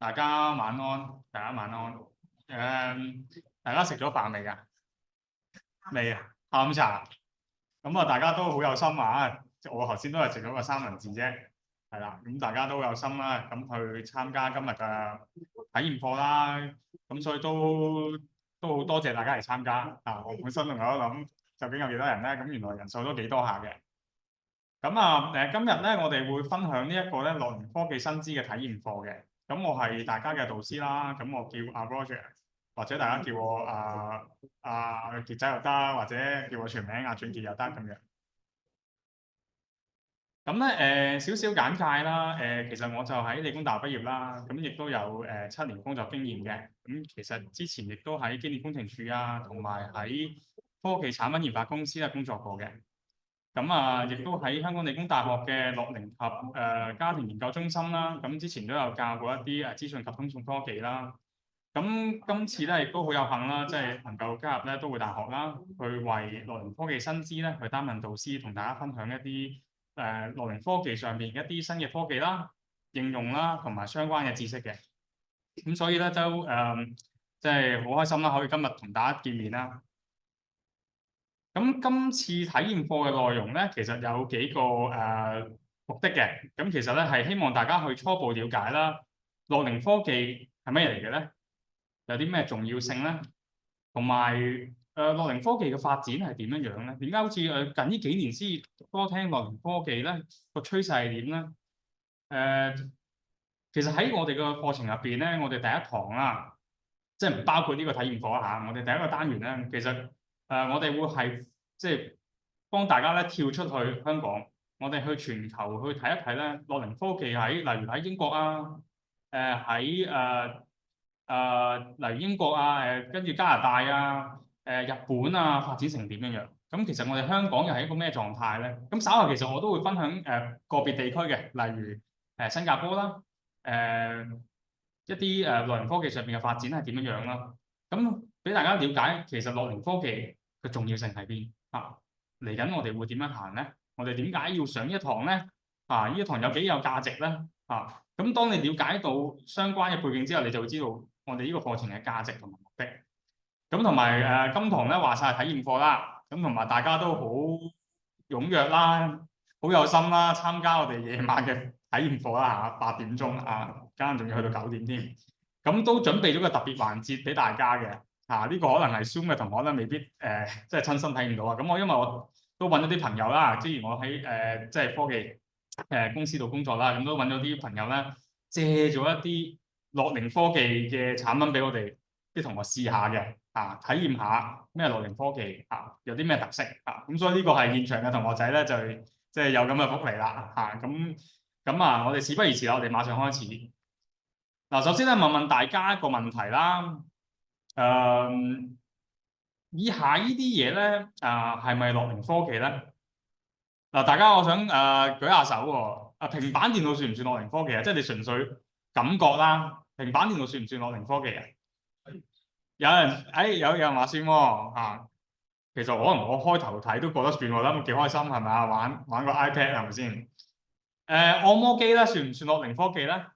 大家晚安，大家晚安。大家食咗飯未啊？未啊，下午茶。咁啊，大家都好有心啊！我頭先都係食咗個三文治啫，係啦。咁大家都有心啦，咁去參加今日嘅體驗課啦。咁所以都好多謝大家嚟參加啊！我本身仲有諗究竟有幾多人咧？咁原來人數都幾多下嘅。咁啊，今日咧，我哋會分享呢一個咧樂齡科技新知嘅體驗課嘅。咁我係大家嘅導師啦，咁我叫阿 Roger，或者大家叫我傑仔又得，或者叫我全名阿俊傑又得咁樣。咁咧少少簡介啦，其實我就喺理工大學畢業啦，咁亦都有7年工作經驗嘅。咁其實之前亦都喺機電工程署啊，同埋喺科技產品研發公司咧工作過嘅。咁啊，亦都喺香港理工大學嘅樂齡及家庭研究中心啦。咁之前都有教過一啲資訊及通訊科技啦。咁今次咧亦都好有幸啦，即係能夠加入咧都會大學啦，去為樂齡科技新知咧去擔任導師，同大家分享一啲樂齡科技上邊一啲新嘅科技啦、應用啦，同埋相關嘅知識嘅。咁所以咧都即係好開心啦，可以今日同大家見面啦。咁今次體驗課嘅內容咧，其實有幾個目的嘅。咁其實咧係希望大家去初步了解啦，樂齡科技係乜嘢嚟嘅咧？有啲咩重要性咧？同埋樂齡科技嘅發展係點樣樣咧？點解好似近呢幾年先多聽樂齡科技咧？個趨勢係點咧？其實喺我哋嘅課程入邊咧，我哋第一堂啦，即係唔包括呢個體驗課嚇。我哋第一個單元咧，其實我哋會係即係幫大家咧跳出去香港，我哋去全球去睇一睇咧樂齡科技喺例如喺英國啊，例如英國啊，跟住加拿大啊，日本啊發展成點樣樣？咁其實我哋香港又係一個咩狀態咧？咁稍後其實我都會分享個別地區嘅，例如新加坡啦，一啲樂齡科技上邊嘅發展係點樣樣啦？咁俾大家了解，其實樂齡科技嘅重要性喺邊啊？嚟緊我哋會點樣行咧？我哋點解要上呢一堂咧？啊，呢一堂有幾有價值咧？啊，咁當你了解到相關嘅背景之後，你就會知道我哋呢個課程嘅價值同埋目的。咁同埋今堂咧話晒係體驗課啦，咁同埋大家都好踴躍啦，好有心啦，參加我哋夜晚嘅體驗課啦嚇，8點鐘啊，間仲要去到9點添。咁都準備咗個特別環節俾大家嘅嚇，呢個可能係 Zoom 嘅同學咧，未必即係親身睇唔到啊。咁因為我都揾咗啲朋友啦，之前我喺即係科技公司度工作啦，咁都揾咗啲朋友咧，借咗一啲樂齡科技嘅產品俾我哋啲同學試下嘅體驗下咩樂齡科技有啲咩特色咁所以呢個係現場嘅同學仔咧就即係有咁嘅福利啦咁我哋事不宜遲啦，我哋馬上開始。嗱，首先咧問大家一個問題啦，以下呢啲嘢咧係咪樂齡科技咧？嗱，大家我想舉下手喎。平板電腦算唔算樂齡科技啊？即係你純粹感覺啦。平板電腦算唔算樂齡科技啊？有人話算喎。其實可能我開頭睇都覺得算喎，諗幾開心係咪啊？玩個 iPad 係咪先？按摩機咧算唔算樂齡科技咧？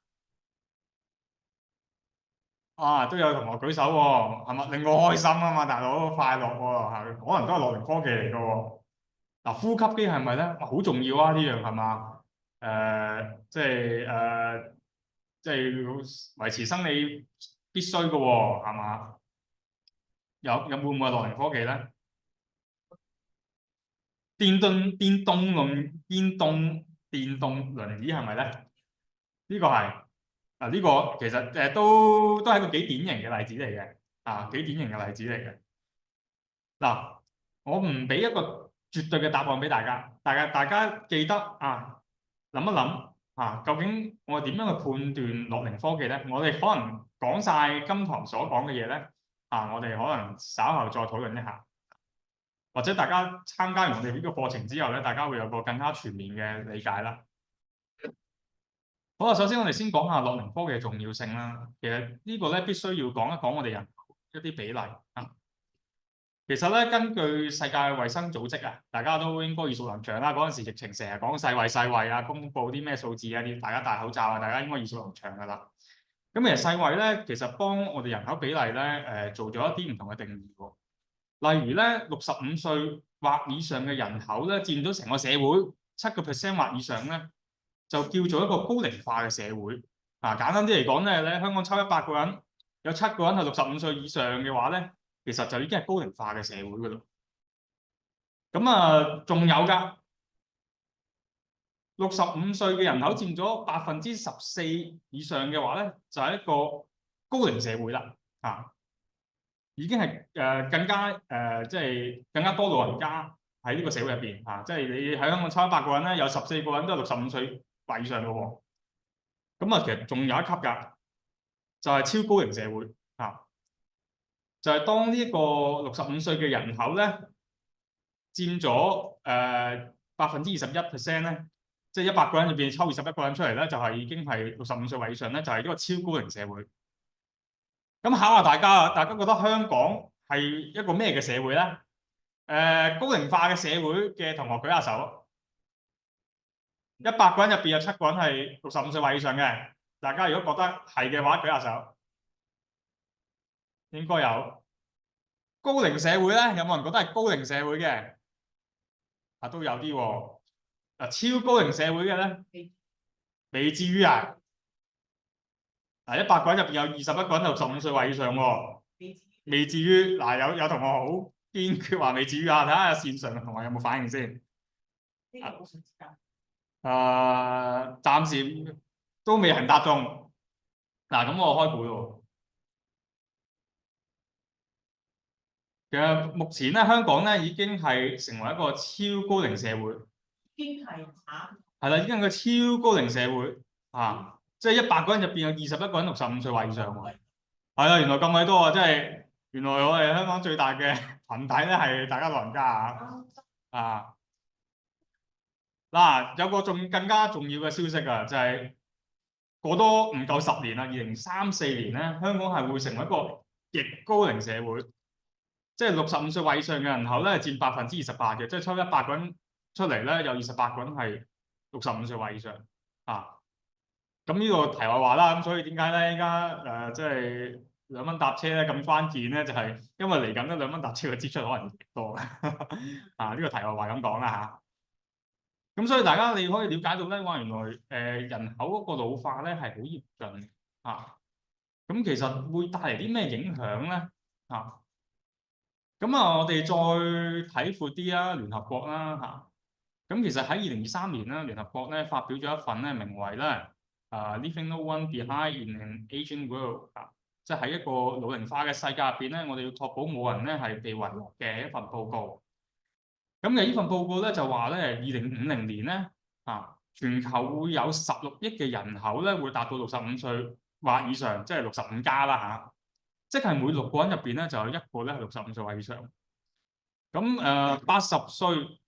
都有同學舉手喎，係咪令我開心啊嘛？大佬快樂喎，可能都係樂齡科技嚟嘅喎。嗱，呼吸機係咪咧？好重要啊！呢樣係嘛？即係維持生理必須嘅喎，係嘛？會唔會係樂齡科技咧？電動輪椅係咪咧？呢個係呢個其實都係一個幾典型嘅例子嚟嘅，幾典型嘅例子嚟嘅。嗱，我唔俾一個絕對嘅答案俾大家，大家記得諗一諗究竟我點樣去判斷樂齡科技咧？我哋可能講晒今堂所講嘅嘢咧，我哋可能稍後再討論一下，或者大家參加完我哋呢個課程之後咧，大家會有個更加全面嘅理解啦。好啦，首先我哋先講下樂齡科技嘅重要性啦。其實呢個咧必須要講一講我哋人口一啲比例其實咧，根據世界衛生組織大家都應該耳熟能詳啦。嗰陣時疫情成日講世衛公佈啲咩數字啲大家戴口罩大家應該耳熟能詳㗎啦。咁其實世衛咧，其實幫我哋人口比例咧，做咗一啲唔同嘅定義喎。例如咧，65歲或以上嘅人口咧，佔咗成個社會7%或以上咧，就叫做一個高齡化嘅社會。簡單啲嚟講咧，你香港抽100個人，有7個人係65歲以上嘅話咧，其實就已經係高齡化嘅社會㗎啦。咁啊，仲有㗎，65歲嘅人口佔咗14%以上嘅話咧，就係一個高齡社會啦。已經係更加即係更加多老人家喺呢個社會入邊即係你喺香港抽100個人咧，有14個人都係65歲或以上嘅喎。咁其實仲有一級㗎，就係超高齡社會就係當呢個65歲嘅人口咧，佔咗21%咧，即係100個人入邊抽21個人出嚟咧，就係已經係65歲或以上咧，就係呢個超高齡社會。咁考下大家啊，大家覺得香港係一個咩嘅社會咧？高齡化嘅社會嘅同學舉下手。100個人入邊有7個人係65歲或以上嘅，大家如果覺得係嘅話，舉下手。應該有。高齡社會咧，有冇人覺得係高齡社會嘅？都有啲喎。超高齡社會嘅咧，未至於啊。100個人入邊有21個人係65歲或以上喎。未至於有同學好堅決話未至於睇下線上嘅同學有冇反應先。暫時都未人答中。咁我開估咯。其實目前咧，香港咧已經係成為一個超高齡社會。已經係啦，已經係個超高齡社會即係100個人入邊有21個人65歲或以上喎。係啊，原來咁鬼多啊！即係原來我哋香港最大嘅群體咧係大家老人家有個更加重要嘅消息啊，就係過多唔夠10年啦，2034年咧，香港係會成為一個極高齡社會，即係65歲或以上嘅人口咧佔28%嘅，即係抽100個人出嚟咧，有28個人係65歲或以上咁呢個題外話啦，咁所以點解咧？依家即係2蚊搭車咧咁關鍵咧，就係因為嚟緊咧2蚊搭車嘅支出可能極多呢個題外話咁講啦咁所以大家你可以了解到咧，原來人口嗰個老化咧係好嚴峻咁其實會帶嚟啲咩影響咧我哋再睇闊啲啦，聯合國啦咁其實喺2023年咧，聯合國咧發表咗一份咧名為咧Leaving No One Behind in an Aging World 即係喺一個老齡化嘅世界入邊咧，我哋要確保冇人咧係被遺落嘅一份報告。咁嘅呢份報告咧就話咧，2050年咧全球會有16億嘅人口咧會達到65歲或以上，即係65加啦即係每6個人入邊咧就有1個咧係65歲或以上。咁80歲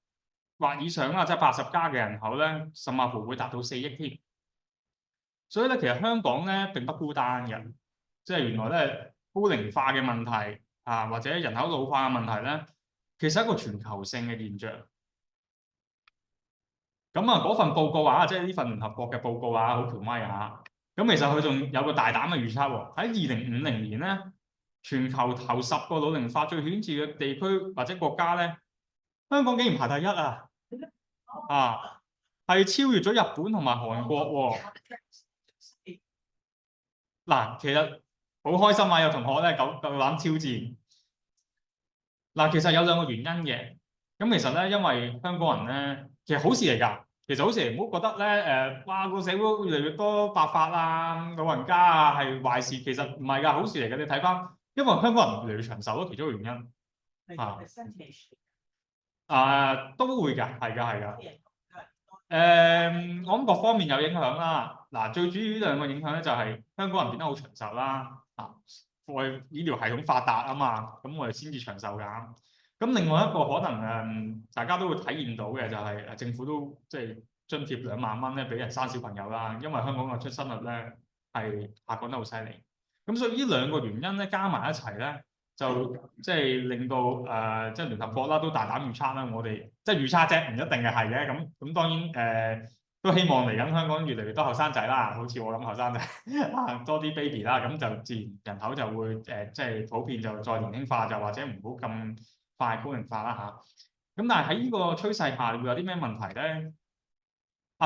或以上啦，即係80加嘅人口咧，甚至乎會達到4億添。所以咧，其實香港咧並不孤單嘅，即係原來咧高齡化嘅問題或者人口老化嘅問題咧，其實係一個全球性嘅現象。咁嗰份報告即係呢份聯合國嘅報告好權威咁其實佢仲有個大膽嘅預測喎，喺2050年咧，全球頭10個老齡化最顯著嘅地區或者國家咧，香港竟然排第一係超越咗日本同埋韓國喎。其實好開心有同學咧夠膽挑戰。其實有2個原因嘅。咁其實咧，因為香港人咧，其實好事嚟㗎。其實好事嚟，唔好覺得咧哇個社會越嚟越多白髮老人家係壞事。其實唔係㗎，好事嚟嘅。你睇翻，因為香港人越嚟越長壽咯，其中一個原因都會㗎，係㗎。我諗各方面有影響啦。最主要呢2個影響咧，就係香港人變得好長壽啦。我哋醫療系統發達啊嘛，咁我哋先至長壽㗎。咁另外一個可能大家都會體驗到嘅就係政府都即係津貼2萬蚊咧，俾人生小朋友啦。因為香港嘅出生率咧係下降得好犀利。咁所以呢2個原因咧加埋一齊咧，就即係令到即係聯合國啦都大膽預測啦，我哋即係預測啫，唔一定係嘅。咁當然都希望嚟緊香港越嚟越多後生仔啦，好似我咁後生仔多啲 baby 啦，咁就自然人口就會即係普遍就再年輕化，就或者唔好咁快高齡化啦嚇。咁但係喺呢個趨勢下會有啲咩問題咧？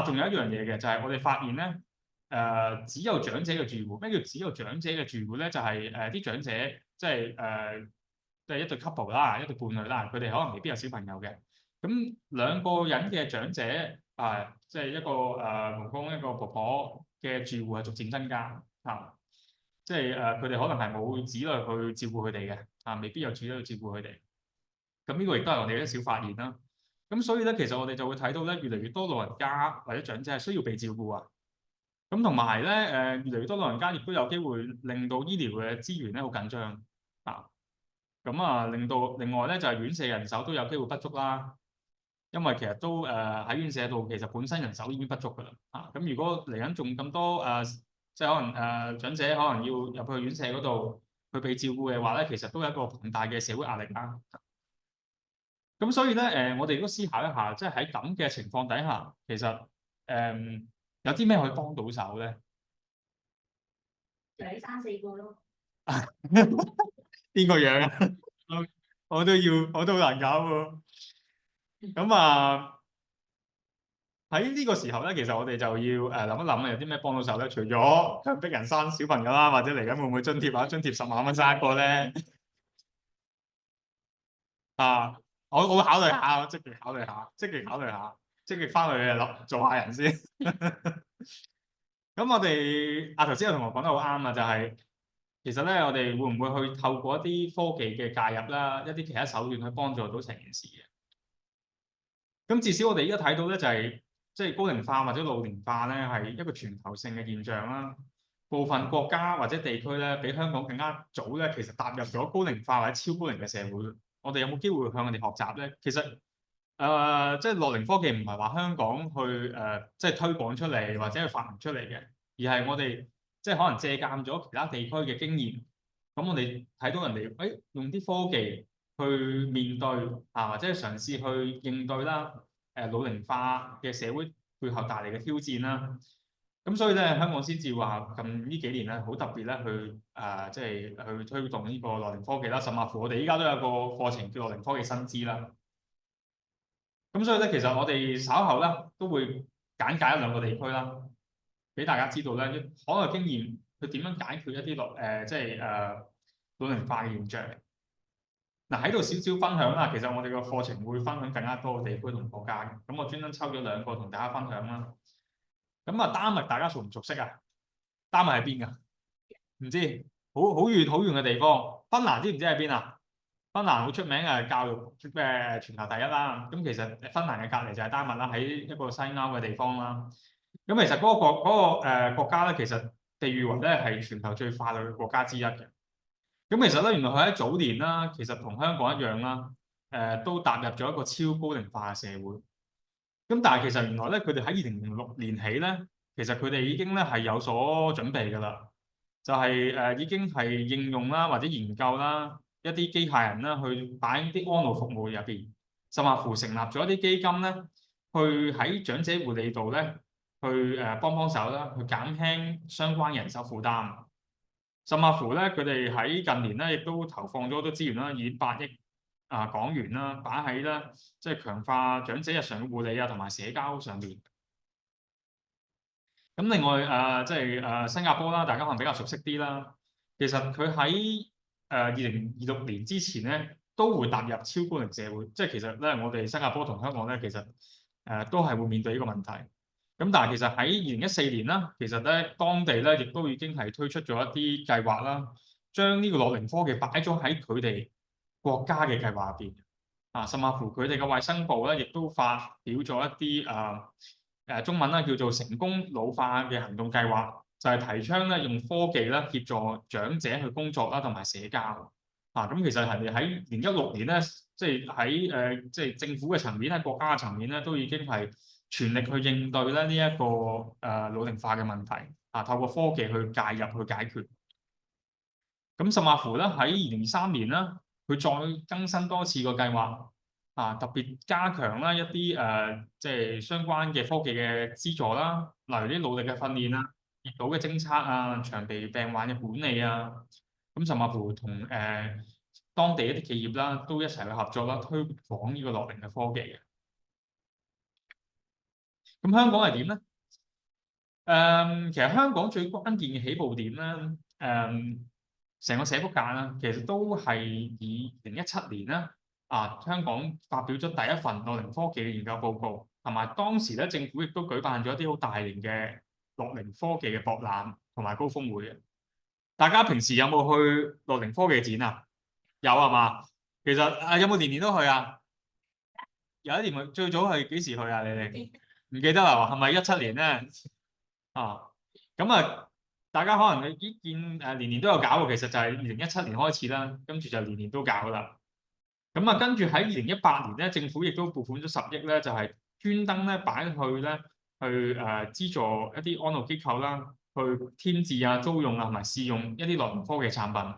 仲有一樣嘢嘅就係我哋發現咧，只有長者嘅住戶。咩叫只有長者嘅住戶咧？就係啲長者即係一對 couple 啦，一對伴侶啦，佢哋可能未必有小朋友嘅。咁兩個人嘅長者即係一個公公一個婆婆嘅住戶係逐漸增加即係佢哋可能係冇子女去照顧佢哋嘅未必有子女去照顧佢哋。咁呢個亦都係我哋一小發現啦。咁所以咧，其實我哋就會睇到咧，越嚟越多老人家或者長者係需要被照顧啊。咁同埋咧，越嚟越多老人家亦都有機會令到醫療嘅資源咧好緊張令到另外咧就係院舍人手都有機會不足啦。因為其實都喺院舍度，其實本身人手已經不足㗎啦咁如果嚟緊仲咁多即係可能長者可能要入去院舍嗰度去被照顧嘅話咧，其實都有一個龐大嘅社會壓力啦。咁所以咧，我哋都思考一下，即係喺咁嘅情況底下，其實有啲咩可以幫到手咧？仔生4個咯。邊個養啊？我都好難搞喎。咁喺呢個時候咧，其實我哋就要諗一諗有啲咩幫到手咧？除咗強迫人生小朋友啦，或者嚟緊會唔會津貼津貼10萬蚊生一個咧？我會考慮下，我積極考慮下，積極翻去做下人先。咁我哋頭先有同學講得好啱啊，就係其實咧，我哋會唔會去透過一啲科技嘅介入啦，一啲其他手段去幫助到成件事嘅？咁至少我哋而家睇到咧，就係即係高齡化或者老年化咧，係一個全球性嘅現象啦。部分國家或者地區咧，比香港更加早咧，其實踏入咗高齡化或者超高齡嘅社會。我哋有冇機會向佢哋學習咧？其實即係樂齡科技唔係話香港去即係推廣出嚟或者去發明出嚟嘅，而係我哋即係可能借鑑咗其他地區嘅經驗。咁我哋睇到人哋用啲科技去面對或者嘗試去應對啦老齡化嘅社會背後帶嚟嘅挑戰啦。咁所以咧，香港先至話近呢幾年咧，好特別咧去即係去推動呢個樂齡科技啦。甚至乎我哋依家都有個課程叫樂齡科技新知啦。咁所以咧，其實我哋稍後咧都會簡介一兩個地區啦，俾大家知道咧，可能經驗佢點樣解決一啲即係老齡化嘅現象。喺度少少分享啦。其實我哋個課程會分享更加多嘅地區同國家嘅。咁我專登抽咗2個同大家分享啦。咁丹麥大家熟唔熟悉啊？丹麥喺邊㗎？唔知，好遠好遠嘅地方。芬蘭知唔知喺邊啊？芬蘭好出名嘅教育全球第一啦。咁其實芬蘭嘅隔離就係丹麥啦，喺一個西歐嘅地方啦。咁其實嗰個國家咧，其實被譽為咧係全球最快樂嘅國家之一嘅。咁其實咧，原來佢喺早年啦，其實同香港一樣啦，都踏入咗一個超高齡化嘅社會。咁但係其實原來咧，佢哋喺2006年起咧，其實佢哋已經咧係有所準備㗎啦，就係已經係應用啦或者研究啦一啲機械人啦去擺啲安老服務入邊，甚至乎成立咗一啲基金咧，去喺長者護理度咧去幫手啦，去減輕相關人手負擔。甚至乎咧，佢哋喺近年咧，亦都投放咗好多資源啦，以8億港元啦，擺喺咧即係強化長者日常嘅護理同埋社交上面。咁另外即係新加坡啦，大家可能比較熟悉啲啦。其實佢喺2026年之前咧，都會踏入超高齡社會。即係其實咧，我哋新加坡同香港咧，其實都係會面對呢個問題。咁但係其實喺2014年啦，其實咧當地咧亦都已經係推出咗一啲計劃啦，將呢個樂齡科技擺咗喺佢哋國家嘅計劃入邊甚至乎佢哋嘅衛生部咧亦都發表咗一啲中文啦，叫做成功老化嘅行動計劃，就係提倡咧用科技咧協助長者去工作啦同埋社交咁其實人哋喺2016年咧，即係喺即係政府嘅層面，喺國家嘅層面咧，都已經係全力去應對咧呢一個老齡化嘅問題透過科技去介入去解決。咁甚至乎咧喺2023年啦，佢再更新多次個計劃特別加強啦一啲即係相關嘅科技嘅資助啦，例如啲腦力嘅訓練啦、熱島嘅偵測啊、長期病患嘅管理啊，咁甚至乎同當地一啲企業啦，都一齊去合作啦，推廣呢個樂齡嘅科技嘅。咁香港係點咧？其實香港最關鍵嘅起步點咧，成個社福界啦，其實都係以2017年啦，香港發表咗第一份樂齡科技嘅研究報告，同埋當時咧政府亦都舉辦咗一啲好大型嘅樂齡科技嘅博覽同埋高峰會嘅。大家平時有冇去樂齡科技展啊？有係嘛？其實有冇年年都去啊？有一年最早係幾時去啊？你哋唔記得啦？係咪17年咧？咁大家可能你見年年都有搞喎，其實就係2017年開始啦，跟住就年年都搞啦。咁跟住喺2018年咧，政府亦都撥款咗10億咧，就係專登咧擺去咧去資助一啲安老機構啦，去添置啊、租用啊同埋試用一啲樂齡科技產品。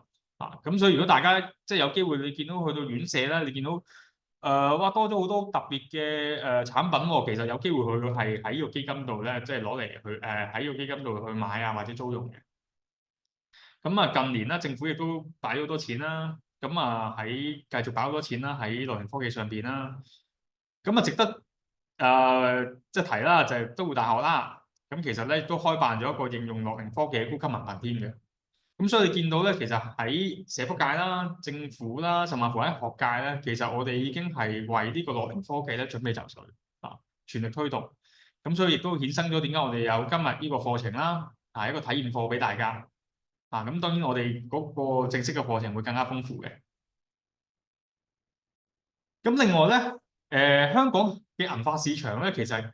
咁所以如果大家即係有機會，你見到去到院舍咧，你見到哇多咗好多特別嘅產品喎，其實有機會佢係喺呢個基金度咧，即係攞嚟去喺呢個基金度去買啊或者租用嘅。咁近年咧，政府亦都擺咗好多錢啦，咁喺繼續擺好多錢啦喺樂齡科技上邊啦。咁值得即係提啦，就係都會大學啦。咁其實咧都開辦咗一個應用樂齡科技嘅高級文憑添嘅。咁所以你見到咧，其實喺社福界啦、政府啦，甚至乎喺學界咧，其實我哋已經係為呢個樂齡科技咧準備就緒全力推動。咁所以亦都衍生咗點解我哋有今日呢個課程啦，一個體驗課俾大家。咁當然我哋嗰個正式嘅課程會更加豐富嘅。咁另外咧，香港嘅銀髮市場咧，其實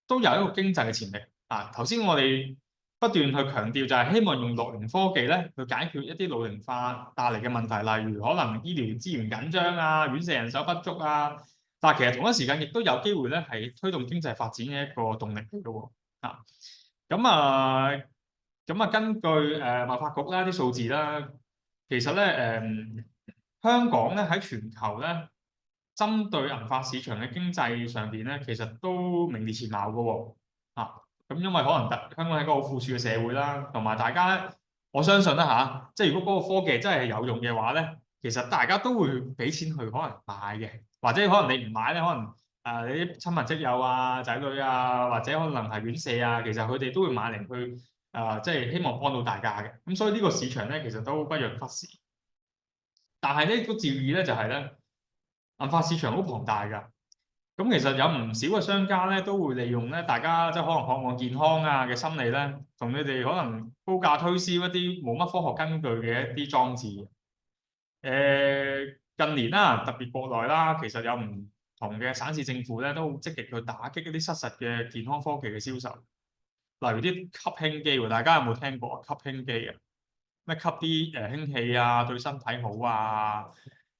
都有一個經濟嘅潛力。頭先我哋不斷去強調就係希望用樂齡科技咧去解決一啲老齡化帶嚟嘅問題，例如可能醫療資源緊張啊、院舍人手不足啊。但係其實同一時間亦都有機會咧係推動經濟發展嘅一個動力嚟嘅喎。根據貿發局啦啲數字啦，其實咧香港咧喺全球咧針對銀髮市場嘅經濟上邊咧，其實都名列前茅嘅喎。咁因為可能香港係一個好富庶嘅社會啦，同埋大家我相信啦即係如果嗰個科技真係有用嘅話咧，其實大家都會俾錢去可能買嘅，或者可能你唔買咧，可能你啲親朋戚友啊、仔女啊，或者可能係院舍啊，其實佢哋都會買嚟去即係希望幫到大家嘅。咁所以呢個市場咧，其實都不容忽視。但係咧，都注意咧，就係咧，銀髮市場好龐大㗎。咁其實有唔少嘅商家咧，都會利用咧大家即係可能渴望健康嘅心理咧，同你哋可能高價推銷一啲冇乜科學根據嘅一啲裝置。近年啦，特別國內啦，其實有唔同嘅省市政府咧，都好積極去打擊一啲失實嘅健康科技嘅銷售。例如啲吸氫機喎，大家有冇聽過吸氫機啊？咩吸啲氫氣啊，對身體好啊？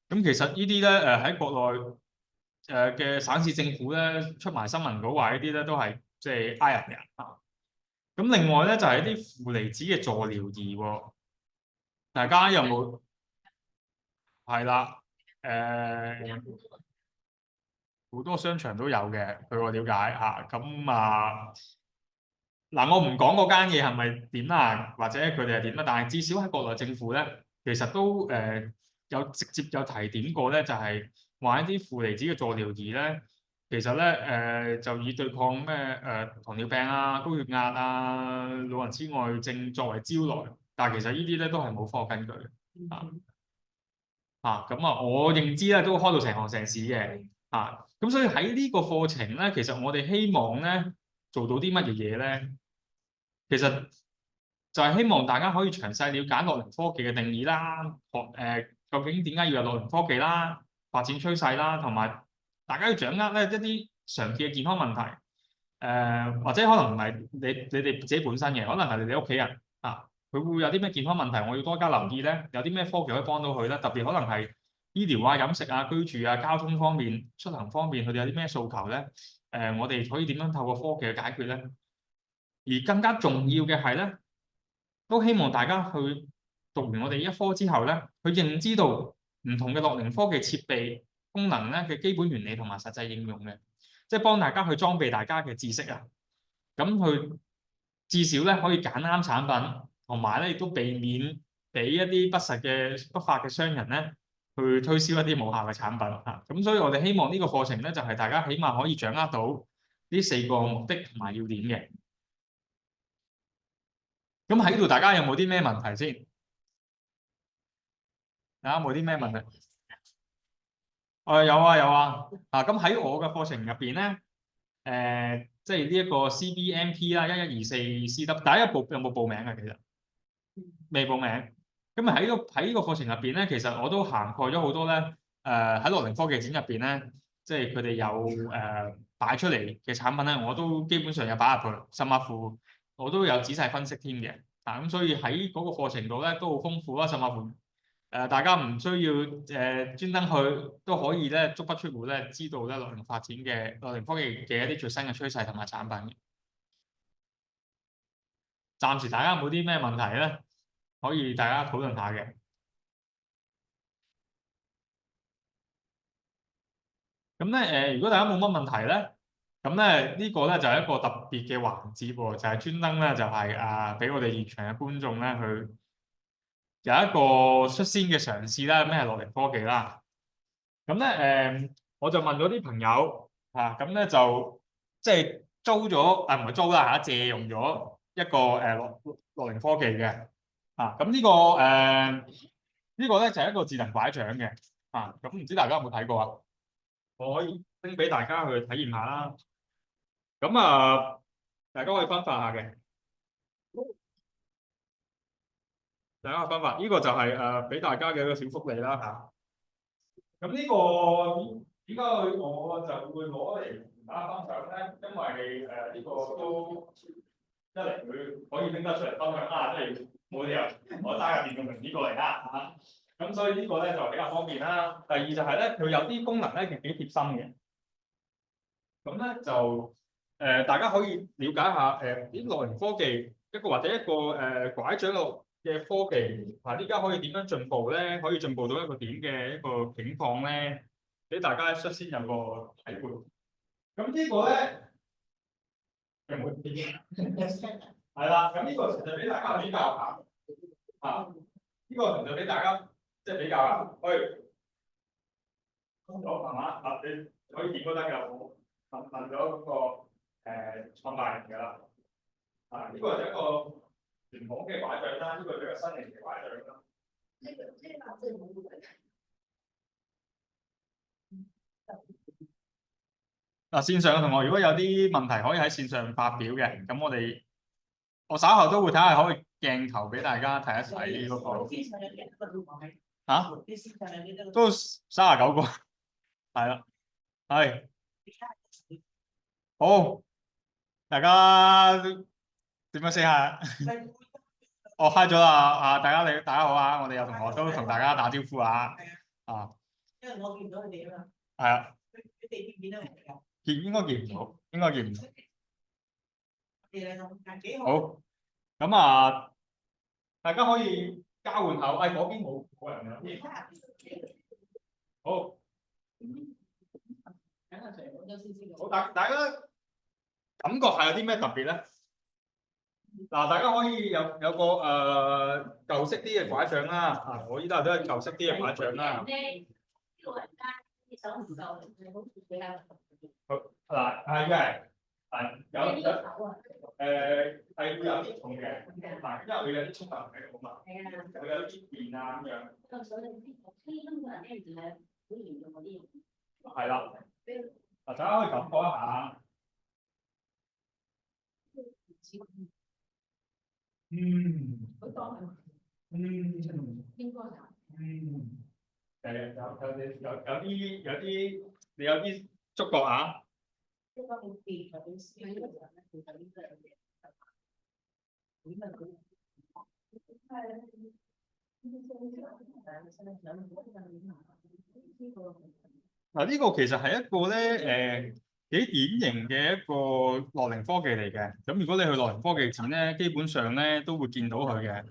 咁其實呢啲咧喺國內嘅省市政府咧出埋新聞稿話呢啲咧都係即係呃人嘅。咁另外咧就係一啲負離子嘅助療儀喎，大家有冇？係啦，好多商場都有嘅，據我了解嚇。嗱，我唔講嗰間嘢係咪點啦，或者佢哋係點啦，但係至少喺國內政府咧，其實都有直接有提點過咧，就係話一啲負離子嘅助療儀咧，其實咧就以對抗咩糖尿病啊、高血壓啊、老人痴呆症作為招來，但係其實呢啲咧都係冇科學根據嘅。我認知咧都開到成行成市嘅。咁所以喺呢個課程咧，其實我哋希望咧做到啲乜嘢嘢咧？其實就係希望大家可以詳細了解樂齡科技嘅定義啦，究竟點解要有樂齡科技啦、發展趨勢啦，同埋大家要掌握咧一啲常見嘅健康問題，或者可能唔係你哋自己本身嘅，可能係你哋屋企人佢會有啲咩健康問題，我要多加留意咧，有啲咩科技可以幫到佢咧？特別可能係醫療啊、飲食啊、居住啊、交通方面、出行方面，佢哋有啲咩訴求咧？我哋可以點樣透過科技去解決咧？而更加重要嘅係咧，都希望大家去讀完我哋一科之後咧，去認知到唔同嘅樂齡科技設備功能咧嘅基本原理同埋實際應用嘅，即係幫大家去裝備大家嘅知識啊。咁佢至少咧可以揀啱產品，同埋咧亦都避免俾一啲不法嘅商人咧去推銷一啲無效嘅產品嚇。咁所以我哋希望呢個課程咧就係大家起碼可以掌握到呢4個目的同埋要點嘅。咁喺度大家有冇啲咩問題先？大家有冇啲咩問題？有啊有啊。咁喺我嘅課程入邊咧，即係呢一個 CBMP 啦1124CW，大家有冇報名啊？其實未報名。咁啊喺呢個課程入邊咧，其實我都涵蓋咗好多咧。喺樂齡科技展入邊咧，即係佢哋有擺出嚟嘅產品咧，我都基本上有擺入去，甚至乎我都有仔細分析添嘅。咁所以喺嗰個課程度咧都好豐富啦，甚至乎大家唔需要專登去都可以咧足不出戶咧知道咧樂齡發展嘅樂齡科技嘅一啲最新嘅趨勢同埋產品嘅。暫時大家有冇啲咩問題咧？可以大家討論下嘅。咁咧如果大家冇乜問題咧，咁咧呢個咧就係一個特別嘅環節喎，就係專登咧就係俾我哋現場嘅觀眾咧去有一個率先嘅嘗試啦，咩係樂齡科技啦。咁咧我就問咗啲朋友咁咧就即係租咗唔係租啦借用咗一個樂齡科技嘅咁呢個咧就係一個智能拐杖嘅咁唔知大家有冇睇過啊？我可以拎俾大家去體驗下啦。咁大家可以分發下嘅，大家嘅分發呢個就係俾大家嘅一個小福利啦咁呢個點解我就會攞嚟同大家分享咧？因為呢個都一嚟佢可以拎得出嚟分享啦，即係冇理由我揸入電動名呢個嚟啦咁所以呢個咧就比較方便啦。第二就係咧，佢有啲功能咧其實幾貼心嘅。咁咧就大家可以了解下啲樂齡科技或者一個拐杖嘅科技依家可以點樣進步咧？可以進步到一個點嘅一個境況咧？俾大家率先有個體會。咁呢個咧有冇意見？係啦，咁呢個其實俾大家比較下呢個其實俾大家即係比較下，去好係嘛？你可以點都得㗎。問咗嗰個創辦人㗎啦，呢個就一個傳統嘅拐杖啦，呢個就一個新型嘅拐杖啦。線上嘅同學如果有啲問題可以喺線上發表嘅，咁我稍後都會睇下可以鏡頭俾大家睇一睇嗰個都39個，係啦，係。好，大家點樣 say 下？我開咗啦，大家好啊！我哋有同學都同大家打招呼啊！因為我見到佢哋啊嘛。係啊。佢哋見唔見到我哋㗎？應該見唔到，應該見唔到。好，咁大家可以交換口，嗰邊冇人㗎。好。好，大家感覺係有啲咩特別咧？大家可以有個舊式啲嘅拐杖啦。我依家都係舊式啲嘅拐杖啦。好係嘅，係會有啲重嘅，因為佢有啲衝突喺度嘛，佢有啲電咁樣。係啦，大家可以感覺一下。你有啲觸覺啊？呢個其實係一個咧幾典型嘅一個樂齡科技嚟嘅。咁如果你去樂齡科技展咧，基本上咧都會見到佢嘅。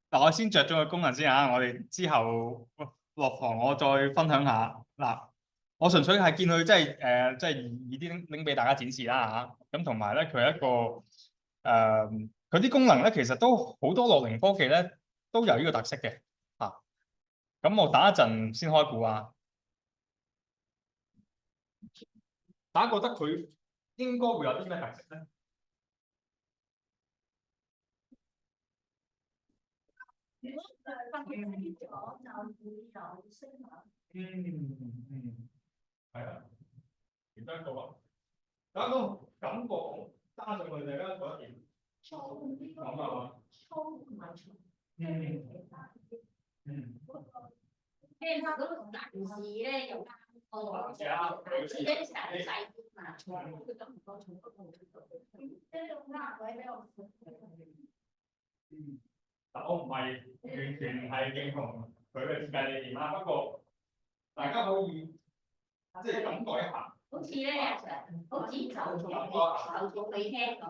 嗱，我先着咗個功能先嚇，我哋之後落堂我再分享下。嗱，我純粹係見佢即係易啲拎俾大家展示啦嚇。咁同埋咧，佢係一個佢啲功能咧，其實都好多樂齡科技咧都有呢個特色嘅嚇。咁我等一陣先開估啊。大家覺得佢應該會有啲咩特色咧？係啊，其中一個啊，大家都感覺加上佢哋咧嗰一點，咁啊，即係嗰個男士咧又啱多，自己成日細啲嘛，佢咁唔多重複，即係咁啱位俾我。但我唔係完全係認同佢嘅設計理念啦，不過大家可以即係感覺一下。好似咧，好似頭重尾輕咁。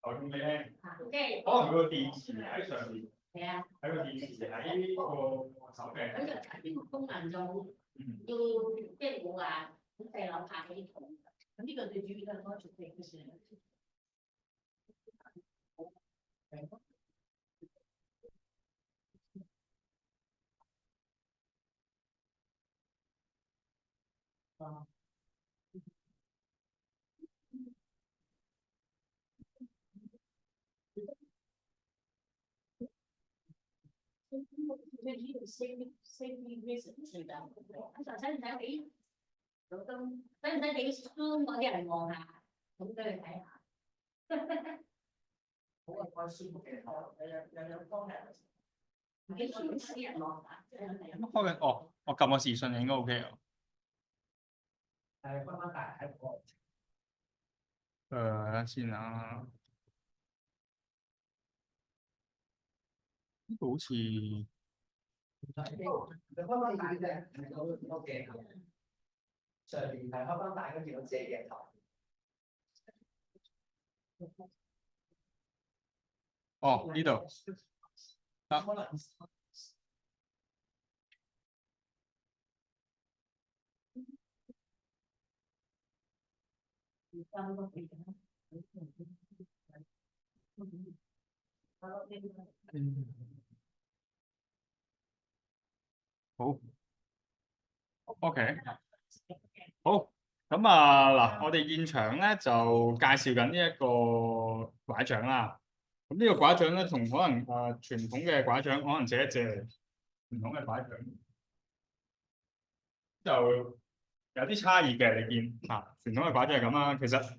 頭重尾輕。即係可能佢個電池喺上邊。係啊。喺個電池喺個手柄。咁就呢個功能就要即係冇話好細樓下嗰啲重。咁呢個最主要都係安全性嘅事。最主要 safety reason 先㗎。咁就使唔使俾老東？使唔使俾 zoom 嗰啲人望下？咁俾你睇下。好啊，我舒服嘅，有方向。唔幾需要私人望下。開緊哦，我撳個視訊應該 OK 啊。係翻大喺個。等先啊。呢個好似你開翻大啫，見到個鏡頭。上邊係開翻大，跟住有借鏡頭。哦，呢度。可能。好。OK。好。咁啊嗱，我哋現場咧就介紹緊呢一個拐杖啦。咁呢個拐杖咧，同可能傳統嘅拐杖可能借一借傳統嘅拐杖，就有啲差異嘅。你見傳統嘅拐杖係咁啦，其實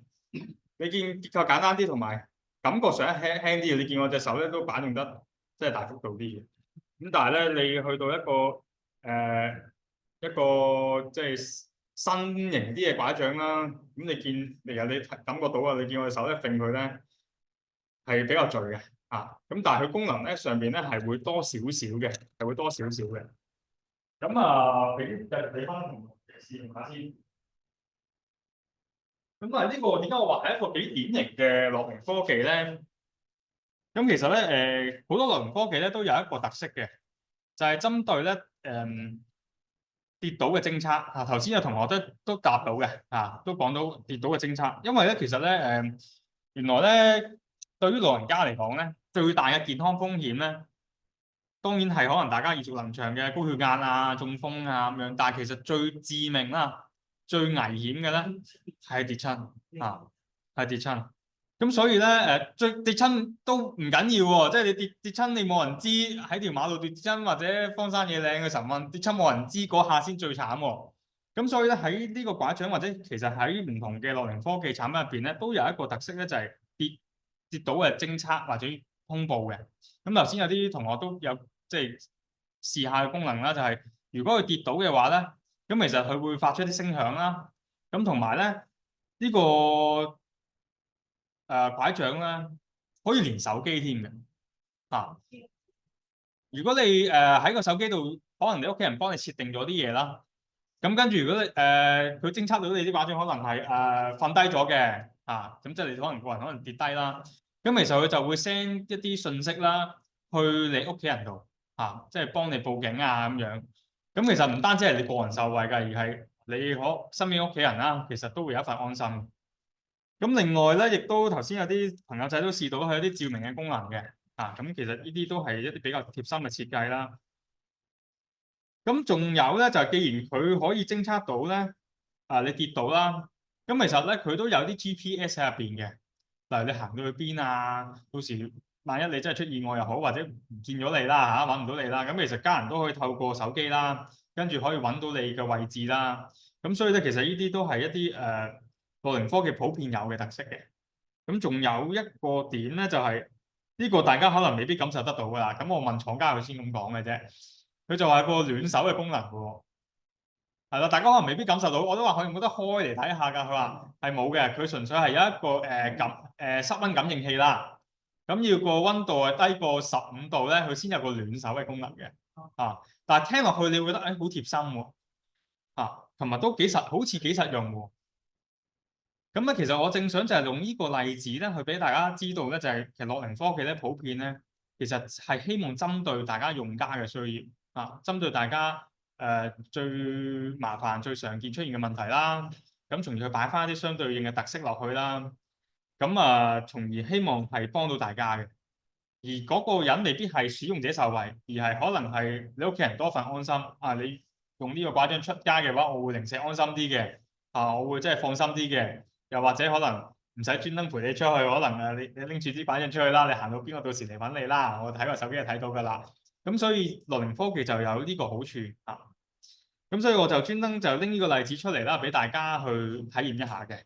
你見結構簡單啲，同埋感覺上輕啲嘅。你見我隻手咧都擺動得即係大幅度啲嘅。咁但係咧，你去到一個即係新型啲嘅拐杖啦，咁你見你感覺到啊，你見我隻手咧揈佢咧係比較墜嘅咁但係佢功能咧上邊咧係會多少少嘅，係會多少少嘅。咁俾翻同學試用下先。咁呢個點解我話係一個幾典型嘅樂齡科技咧？咁其實咧好多樂齡科技咧都有一個特色嘅，就係針對咧跌倒嘅偵測。頭先有同學都答到嘅都講到跌倒嘅偵測。因為咧其實咧原來咧對於老人家嚟講咧，最大嘅健康風險咧，當然係可能大家耳熟能詳嘅高血壓啊、中風啊咁樣。但係其實最致命啦、最危險嘅咧係跌親係跌親。咁所以咧最跌親都唔緊要喎，即係你跌親你冇人知，喺條馬路跌親或者荒山野嶺嘅時候跌親冇人知，嗰下先最慘喎。咁所以咧喺呢個拐杖或者其實喺唔同嘅樂齡科技產品入邊咧，都有一個特色咧，就係跌倒嘅偵測或者通報嘅。咁頭先有啲同學都有即係試下嘅功能啦，就係如果佢跌倒嘅話咧，咁其實佢會發出啲聲響啦。咁同埋咧呢個拐杖咧可以連手機添嘅如果你喺個手機度，可能你屋企人幫你設定咗啲嘢啦，咁跟住如果你佢偵測到你啲拐杖可能係瞓低咗嘅，咁即係你可能個人可能跌低啦，咁其實佢就會 send 一啲信息啦，去你屋企人度即係幫你報警啊咁樣。咁其實唔單止係你個人受惠㗎，而係你身邊屋企人啦，其實都會有一份安心。咁另外咧，亦都頭先有啲朋友仔都試到係有啲照明嘅功能嘅，咁其實呢啲都係一啲比較貼心嘅設計啦。咁仲有咧，就係既然佢可以偵測到咧，你跌倒啦，咁其實咧佢都有啲 GPS 喺入邊嘅。例如你行到去邊啊，到時萬一你真係出意外又好，或者唔見咗你啦揾唔到你啦，咁其實家人都可以透過手機啦，跟住可以揾到你嘅位置啦。咁所以咧，其實呢啲都係一啲樂齡科技普遍有嘅特色嘅。咁仲有一個點咧，就係呢個大家可能未必感受得到㗎啦。咁我問廠家佢先咁講嘅啫。佢就話個暖手嘅功能嘅喎，係啦，大家可能未必感受到，我都話佢有冇得開嚟睇下㗎。佢話係冇嘅，佢純粹係有一個室溫感應器啦。咁要個溫度係低過15度咧，佢先有個暖手嘅功能嘅。但係聽落去你會覺得好貼心喎，同埋都好似幾實用喎。咁咧，其實我正想就係用呢個例子咧，去俾大家知道咧，就係其實樂齡科技咧普遍咧，其實係希望針對大家用家嘅需要針對大家最麻煩、最常見出現嘅問題啦。咁從而去擺翻一啲相對應嘅特色落去啦。咁從而希望係幫到大家嘅。而嗰個人未必係使用者受惠，而係可能係你屋企人多份安心。你用呢個拐杖出街嘅話，我會零舍安心啲嘅。我會真係放心啲嘅。又或者可能唔使專登陪你出去，可能你拎住支拐杖出去啦，你行到邊個到時嚟揾你啦。我睇個手機就睇到㗎啦。咁所以樂齡科技就有呢個好處咁所以我就專登就拎呢個例子出嚟啦，俾大家去體驗一下嘅。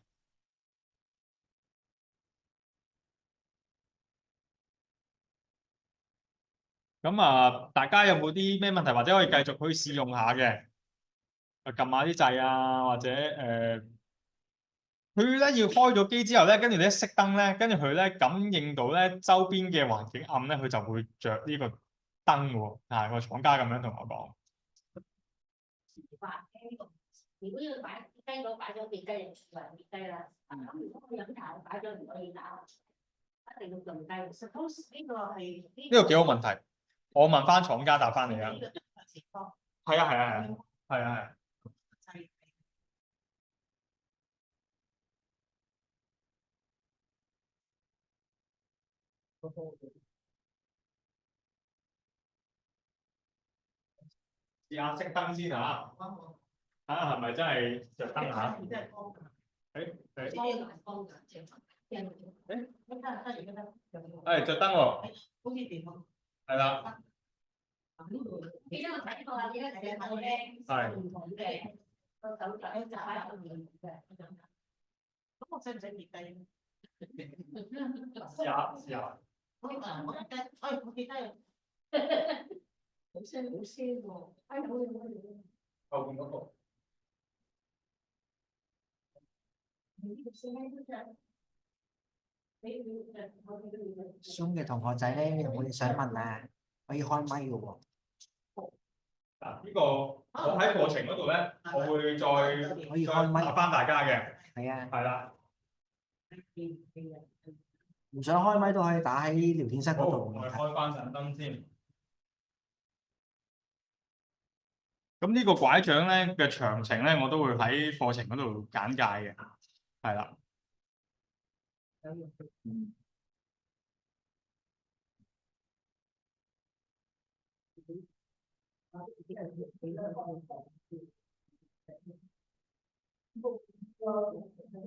咁大家有冇啲咩問題，或者可以繼續去試用下嘅？撳下啲掣啊，或者佢咧要開咗機之後咧，跟住你一熄燈咧，跟住佢咧感應到咧周邊嘅環境暗咧，佢就會着呢個燈喎。個廠家咁樣同我講。如果要擺低咗擺咗跌低，就跌低啦。咁如果我飲茶擺咗唔可以打，一定要撳低。Suppose 呢個係呢個幾好問題，我問翻廠家答翻你啊。係啊。試下熄燈先嚇，睇下係咪真係着燈嚇？着燈喎，係啦。你因為睇過啦，而家成日睇咧唔同嘅個手仔就喺度面嘅。咁我使唔使跌低？試下。我跌低。好聲喎！後邊嗰個。Zoom 嘅同學仔咧，有冇嘢想問啊？可以開咪嘅喎。呢個我喺課程嗰度咧，我會再答翻大家嘅。係啊。係啦。唔想開咪都可以打喺聊天室嗰度。我開翻陣燈先。咁呢個拐杖咧嘅詳情咧，我都會喺課程嗰度簡介嘅，係啦。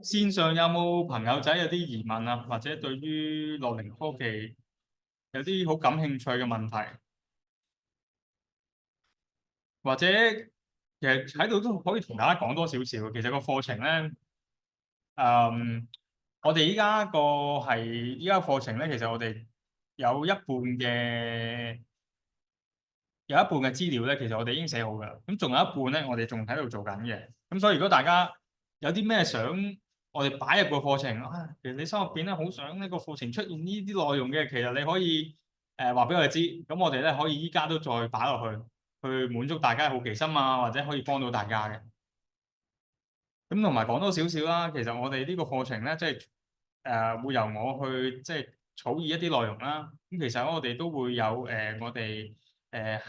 線上有冇朋友仔有啲疑問啊？或者對於樂齡科技有啲好感興趣嘅問題？或者其實喺度都可以同大家講多少少。其實個課程咧，我哋依家課程咧，其實我哋有一半嘅資料咧，其實我哋已經寫好㗎啦。咁仲有一半咧，我哋仲喺度做緊嘅。咁所以如果大家有啲咩想我哋擺入個課程其實你心入邊咧好想呢個課程出現呢啲內容嘅，其實你可以話俾我哋知。咁我哋咧可以依家都再擺落去滿足大家嘅好奇心啊，或者可以幫到大家嘅。咁同埋講多少少啦，其實我哋呢個課程咧，即係會由我去即係草擬一啲內容啦。咁其實我哋都會有我哋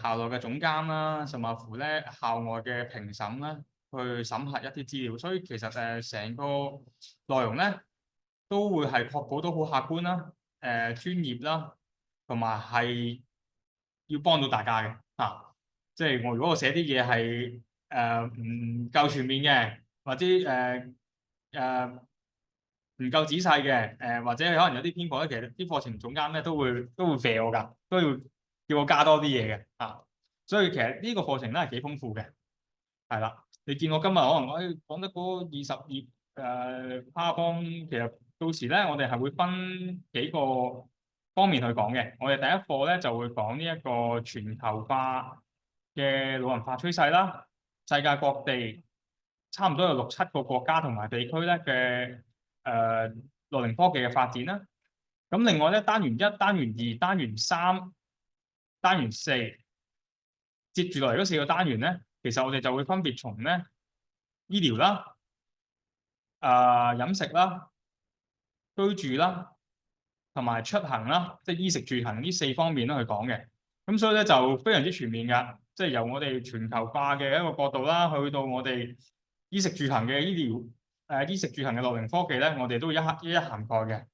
校內嘅總監啦，甚至乎咧校外嘅評審啦，去審核一啲資料。所以其實成個內容咧都會係確保到好客觀啦、專業啦，同埋係要幫到大家嘅嚇。即係我如果我寫啲嘢係唔夠全面嘅，或者唔夠仔細嘅，或者可能有啲偏頗咧，其實啲課程總監咧都會肥我㗎，都要叫我加多啲嘢嘅啊。所以其實呢個課程咧係幾豐富嘅，係啦。你見我今日可能講得嗰20頁PowerPoint，其實到時咧我哋係會分幾個方面去講嘅。我哋第一課咧就會講呢一個全球化嘅老齡化趨勢啦，世界各地差唔多有6、7個國家同埋地區咧嘅樂齡科技嘅發展啦。咁另外咧，單元1、單元2、單元3、單元4，接住落嚟嗰4個單元咧，其實我哋就會分別從咧醫療啦、飲食啦、居住啦，同埋出行啦，即係衣食住行呢4方面咧去講嘅。咁所以咧就非常之全面㗎，即係由我哋全球化嘅一個角度啦，去到我哋衣食住行嘅醫療衣食住行嘅樂齡科技咧，我哋都會一一涵蓋嘅。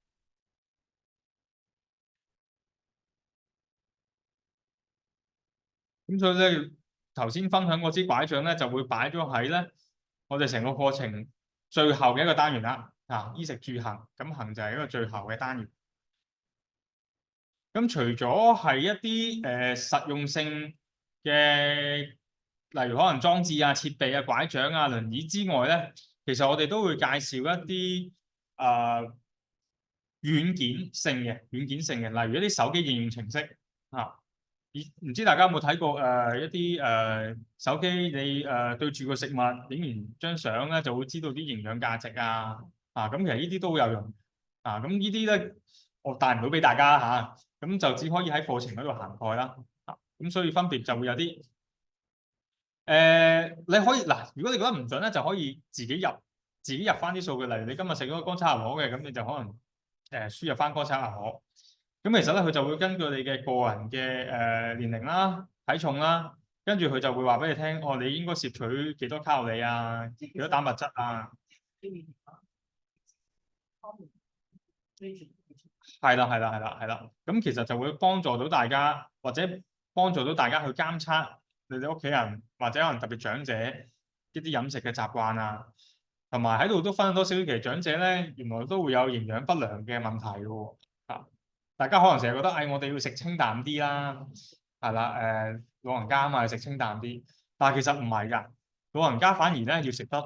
咁所以咧，頭先分享嗰支拐杖咧，就會擺咗喺咧我哋成個課程最後嘅一個單元啦。啊，衣食住行，咁行就係一個最後嘅單元。咁除咗係一啲實用性嘅，例如可能裝置啊、設備啊、拐杖啊、輪椅之外咧，其實我哋都會介紹一啲軟件性嘅，例如一啲手機應用程式啊。唔知大家有冇睇過一啲手機你對住個食物影完張相咧，就會知道啲營養價值啊。咁其實呢啲都好有用啊。咁呢啲咧我帶唔到俾大家嚇，咁就只可以喺課程嗰度涵蓋啦。咁所以分別就會有啲你可以嗱，如果你覺得唔準咧，就可以自己入翻啲數據，例如你今日食咗個乾炒牛河嘅，咁你就可能輸入翻乾炒牛河。咁其實咧，佢就會根據你嘅個人嘅年齡啦、體重啦，跟住佢就會話俾你聽，哦，你應該攝取幾多卡路里啊，幾多蛋白質啊。係啦，係啦，係啦，係啦。咁其實就會幫助到大家，或者幫助到大家去監測你哋屋企人或者可能特別長者一啲飲食嘅習慣啊，同埋喺度都分享多少少，其實長者咧原來都會有營養不良嘅問題嘅喎。大家可能成日覺得，我哋要食清淡啲啦，係啦，老人家啊嘛，要食清淡啲，但係其實唔係㗎，老人家反而咧要食得，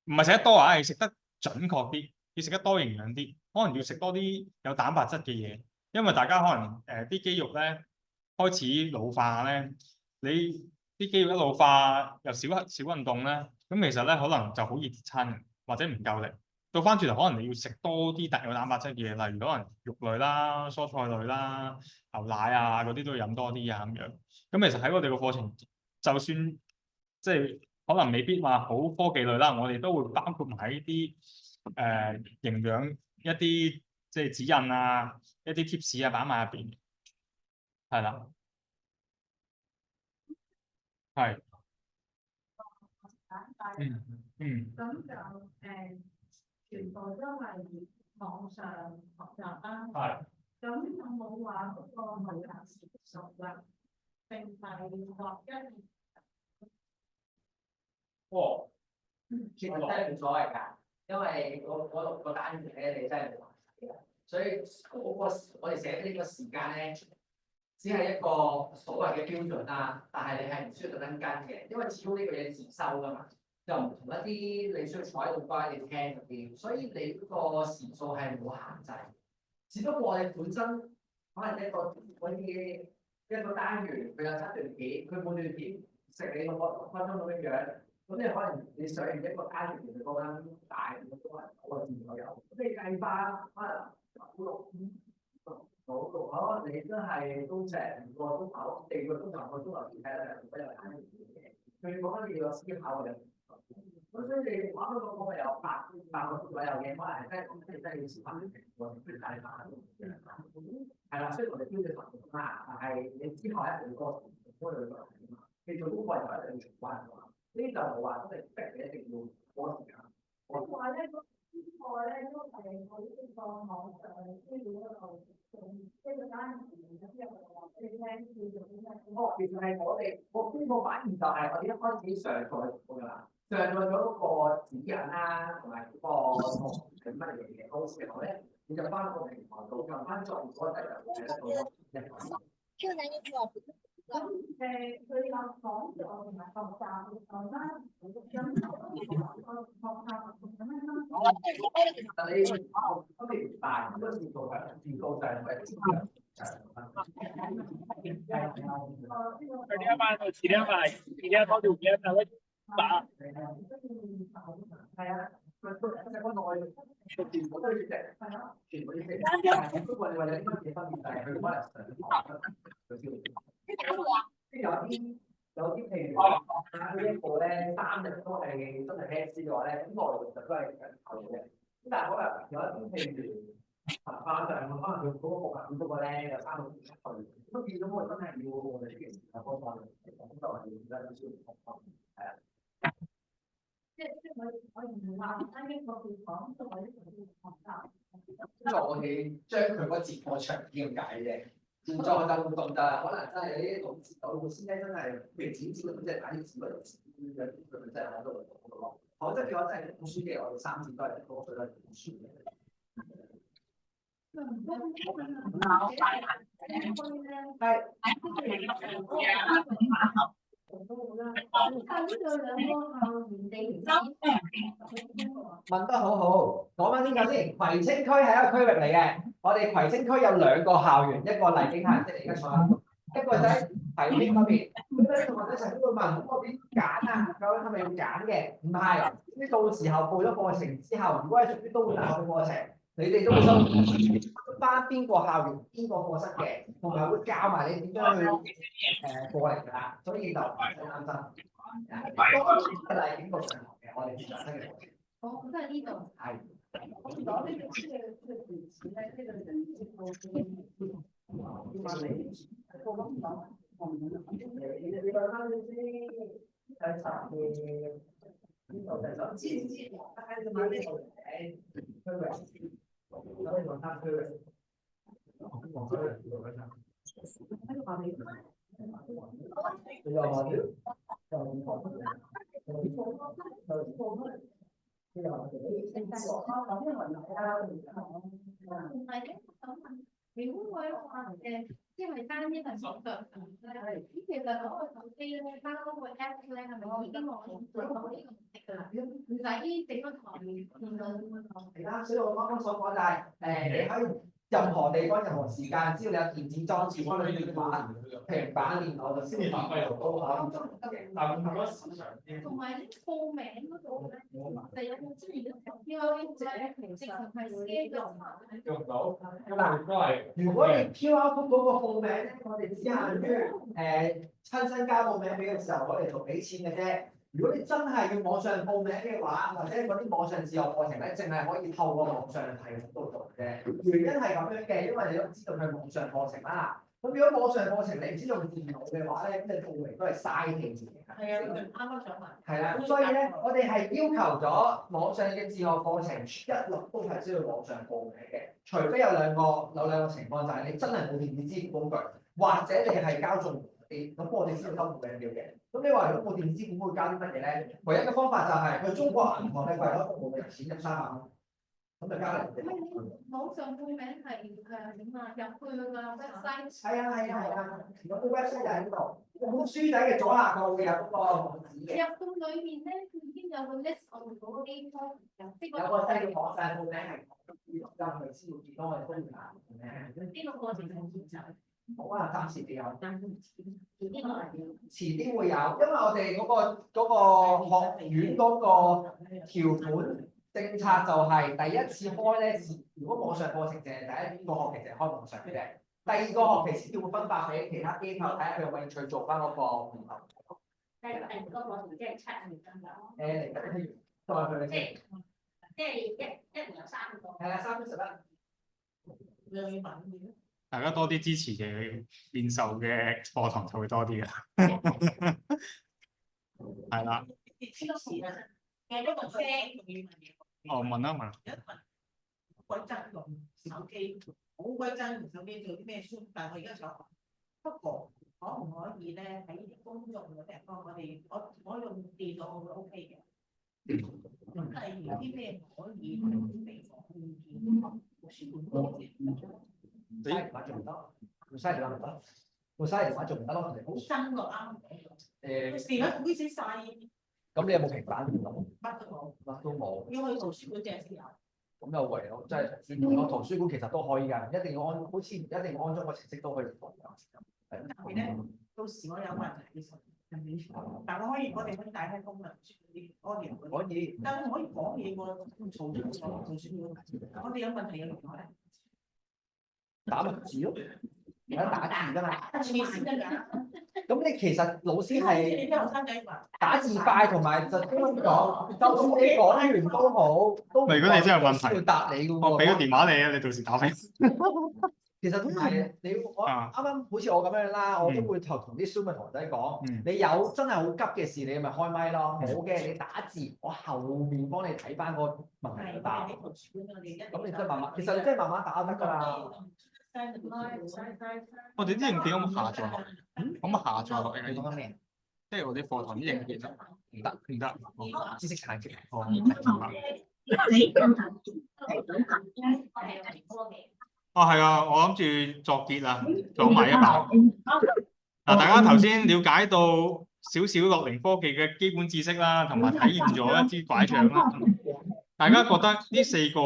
唔係食得多啊，係食得準確啲，要食得多營養啲，可能要食多啲有蛋白質嘅嘢，因為大家可能啲肌肉咧開始老化咧，你啲肌肉一老化又少運動咧，咁其實咧可能就好易跌親或者唔夠力。倒翻轉頭，可能你要食多啲特有蛋白質嘅嘢，例如可能肉類啦、蔬菜類啦、牛奶啊嗰啲都要飲多啲啊咁樣。咁其實喺我哋個課程，就算即係可能未必話好科技類啦，我哋都會包括埋呢啲營養一啲即係指引啊、一啲 tips 啊擺埋入邊，係啦，係，嗯嗯，咁就全部都係網上學習啦。係。咁有冇話嗰個旅行時數啊？定係落一哦，其實真係冇所謂㗎，因為嗰6個單元咧，你真係冇話題嘅，所以我哋寫呢個時間咧，只係一個所謂嘅標準啦。但係你係唔需要特登跟嘅，因為始終呢個嘢自修㗎嘛，就唔同一啲你需要坐喺度乖你聽嗰啲，所以你嗰個時數係冇限制。只不過我哋本身可能一個單元，佢有7段片，佢每段片食你6分鐘咁樣。咁你可能你上完一個單元，佢講緊大嘅都係9個字左右。咁你計翻可能6你真係都成個鐘頭、4個鐘頭、個鐘頭先睇得兩個單元嘅。佢講緊你個思考嘅咁所以你玩到個個有8個左右嘅，可能真係要試翻去大碼係啦，雖然我哋標準同啦，但係你之後一定過嗰度你做功課就一定要重關嘅話，呢就冇話真係逼你一定要嗰個時間。我話咧，個都係我呢個網上資料嗰度做，即係單詞之後話俾你聽叫做咩？哦，其實係我呢個反而就係我哋一開始上載㗎啦，上載咗嗰個指引啦，同埋嗰個係乜嘢嘅公司後咧，你就翻個平台度撳翻作業嗰陣就睇得到一個。咁佢有講座同埋學習學生，咁學校咁樣。但你都明白，嗰個字數係字數就係為咗遲啲多條片就會打。係啊，即係我全部都要食，全部要食。不過你話有啲乜嘢分別就係佢可能有啲譬如呢一個咧3日都係真係 Maths 嘅話咧，咁內容就都係緊扣嘅。咁但係可能有一啲譬如文化上，可能佢嗰個學習嗰個咧有3個出去，咁變咗我真係要我哋呢件事嘅方法嚟講，就係要少少係啊。即係我唔話啱啱個佢講到我呢個學習。因為我哋將佢嗰節課長啲咁解啫。唔再就唔動得，可能真係有啲老師咧，真係未剪紙嗰啲，即係打啲紙嗰度剪嘅，佢真係喺度讀咯。否則嘅話，真係讀書嘅，我哋3節都係多數都係讀書嘅。問得好好，講翻呢個先。葵青區係一個區域嚟嘅，我哋葵青區有2個校園，一個麗景校，即係而家坐喺度，一個就喺葵青嗰邊。咁咧，同學仔成日都會問：咁我點揀啊？究竟係咪要揀嘅？唔係，呢到時候報咗課程之後，如果係屬於都會大學嘅課程，你哋都會收翻邊個校園、邊個課室嘅，同埋會教埋你點樣去過嚟㗎啦。所以就唔使擔心。都係麗景度上學嘅，我哋自習生嘅課程。我覺得呢度係。我攞呢個電子咧，呢個人接報嘅。點解你？我咁講，你講翻先，第10嘅呢度第10，知，睇你買呢度誒區域，咁你講翻區域。黃區域呢度咧就。你又話啲？唔係嘅，我想問，如果我話因為單一係手腳咧，其實嗰個手機咧，包嗰個 app 咧，係咪已經我做到呢個目的㗎啦？唔使整個台面電腦咁樣講。係啦，所以我剛剛所講就係你可以任何地方、任何時間，只要你有電子裝置，可能電話、平板、電腦就先發揮到都可以。但係好多市場啲。同埋啲報名嗰度咧，就有冇之前嘅標咧，直情係 schedule 用到，因為都係。如果你 QR code 嗰個報名咧，我哋只限於親身交報名俾嘅時候，我哋就俾錢嘅啫。如果你真係要網上報名嘅話，或者嗰啲網上自由課程咧，淨係可以透過網上系統度做嘅。原因係咁樣嘅，因為你都知道佢係網上課程啦。咁如果網上課程你唔知用電腦嘅話咧，咁你報名都係嘥氣嘅。係啊，啱啱想問。係啦，咁所以咧，我哋係要求咗網上嘅自學課程一律都係需要網上報名嘅，除非有兩個情況，就係你真係冇電子支付工具，或者你係交綜援啲，咁我哋先要收報名表嘅。咁你話如果冇電子支付會交啲乜嘢咧？唯一嘅方法就係去中國銀行嘅櫃台服務嘅錢入300蚊，咁就交嚟。網上報名係點啊？入去個 website。係啊，如果 website 就喺呢度，本書仔嘅左下角會有嗰個網址嘅。入到裏面咧，佢已經有個 list of 嗰個 A course，有個細嘅網站報名係入去先會見到我哋都會拿報名。呢個過程係點就？好啊，暫時未有。遲啲會有，因為我哋嗰個學院嗰個條款政策就係第一次開咧，如果網上課程淨係第一個學期淨係開網上嘅啫，第2個學期先至會分發俾其他機構睇下佢有冇興趣做翻嗰個研究。第二個課程即係7年咁樣。誒，再去即係一年有3個。係啦，31。大家多啲支持嘅面授嘅課堂就會多啲啦。係啦。哦，問啊問。鬼憎用手機，好鬼憎用手機做啲咩 Zoom，但係我而家想學，不過可唔可以咧喺公用嘅地方，我用電腦會 OK 嘅。咁例如啲咩可以喺地方見書本多嘅？嘥電話仲唔得？用嘥電話唔得，用嘥電話仲唔得咯？好憎個啱誒，電話會死晒，咁你有冇平板電腦？乜都冇，乜都冇。因為圖書館淨係先有。咁又唯有即係圖書館咯，圖書館其實都可以㗎，一定要安，好似一定要安裝個程式都可以做㗎。但係咧，到時我有問題嘅時候，但我可以帶開功能啲 audio 嗰啲，可以。但係可以講嘢喎，嘈咗我圖書館，我哋有問題嘅電話咧，打文字咯，而家打字㗎嘛。黐線㗎。咁你其實老師係你啲後生仔話打字快同埋就講，就算你講完都好，都唔如果你真係有問題需要答你㗎喎。我俾個電話你啊，你到時打俾。其實同埋你我啱啱好似我咁樣啦，我都會同啲 Zoom 嘅同學仔講，你有真係好急嘅事，你咪開咪咯。冇嘅，你打字，我後面幫你睇翻個問題去答。咁你真係慢慢，其實你真係慢慢打得㗎啦。我哋啲硬件可唔可以下載落？可唔可以下載落？你講緊咩？即係我啲課堂啲硬件啊？唔得，唔得。知識產權。哦，明白。哦，係啊，我諗住作結啊，講埋一啖。嗱，大家頭先了解到少少樂齡科技嘅基本知識啦，同埋體驗咗一支拐杖啦。大家覺得呢4個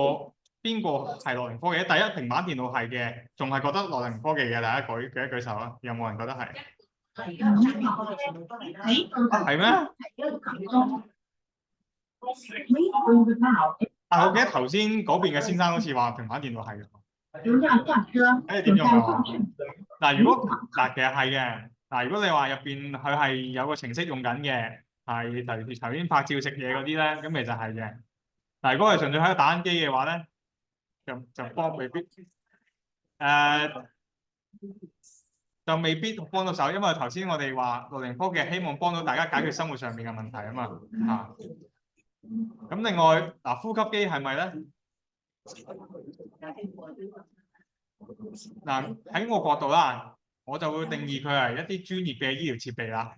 邊個係樂齡科技？第一，平板電腦係嘅，仲係覺得樂齡科技嘅，大家舉一手啊！有冇人覺得係？係咩？但我記得頭先嗰邊嘅先生好似話平板電腦係嘅。誒點用啊？嗱，如果嗱其實係嘅。嗱，如果你話入邊佢係有個程式用緊嘅，係例如頭先拍照食嘢嗰啲咧，咁其實係嘅。嗱，如果係純粹喺度打緊機嘅話咧，就未必就未必幫到手，因為頭先我哋話樂齡科技希望幫到大家解決生活上面嘅問題啊嘛。咁另外嗱，呼吸機係咪咧？嗱，喺我角度啦，我就會定義佢係一啲專業嘅醫療設備啦，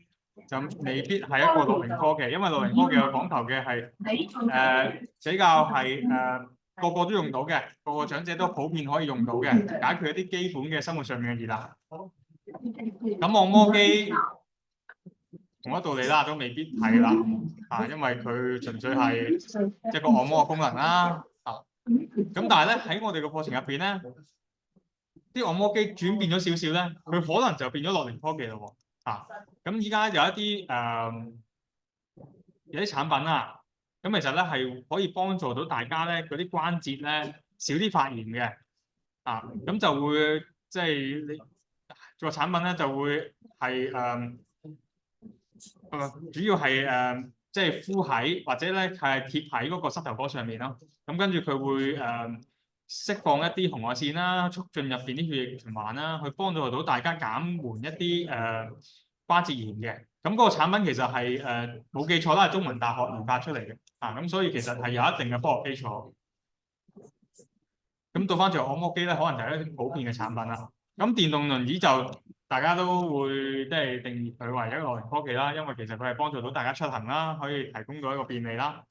就未必係一個樂齡科技，因為樂齡科技佢講求嘅係比較係個個都用到嘅，個個長者都普遍可以用到嘅，解決一啲基本嘅生活上面嘅疑難。咁按摩機同一道理啦，都未必係啦，因為佢純粹係一個按摩嘅功能啦。咁但係咧喺我哋嘅課程入邊咧，啲按摩機轉變咗少少咧，佢可能就變咗樂齡科技咯喎。咁依家有一啲有啲產品啦，咁其實咧係可以幫助到大家咧嗰啲關節咧少啲發炎嘅。咁就會即係你個產品咧就會係主要係即係敷喺或者咧係貼喺嗰個膝頭哥上面咯。咁跟住佢會釋放一啲紅外線啦，促進入邊啲血液循環啦，去幫助到大家減緩一啲關節炎嘅。咁嗰個產品其實係冇記錯啦，係中文大學研發出嚟嘅。咁所以其實係有一定嘅科學基礎。咁到翻最後按摩機咧，可能就係一啲普遍嘅產品啦。咁電動輪椅就大家都會即係定義佢為一個樂齡科技啦，因為其實佢係幫助到大家出行啦，可以提供到一個便利啦。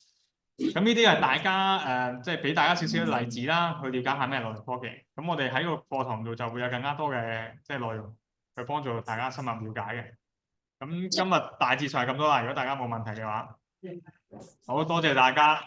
咁呢啲係大家即係俾大家少少例子啦，去了解下咩樂齡科技。咁我哋喺個課堂度就會有更加多嘅即係內容去幫助大家深入了解嘅。咁今日大致上係咁多啦。如果大家冇問題嘅話，好多謝大家。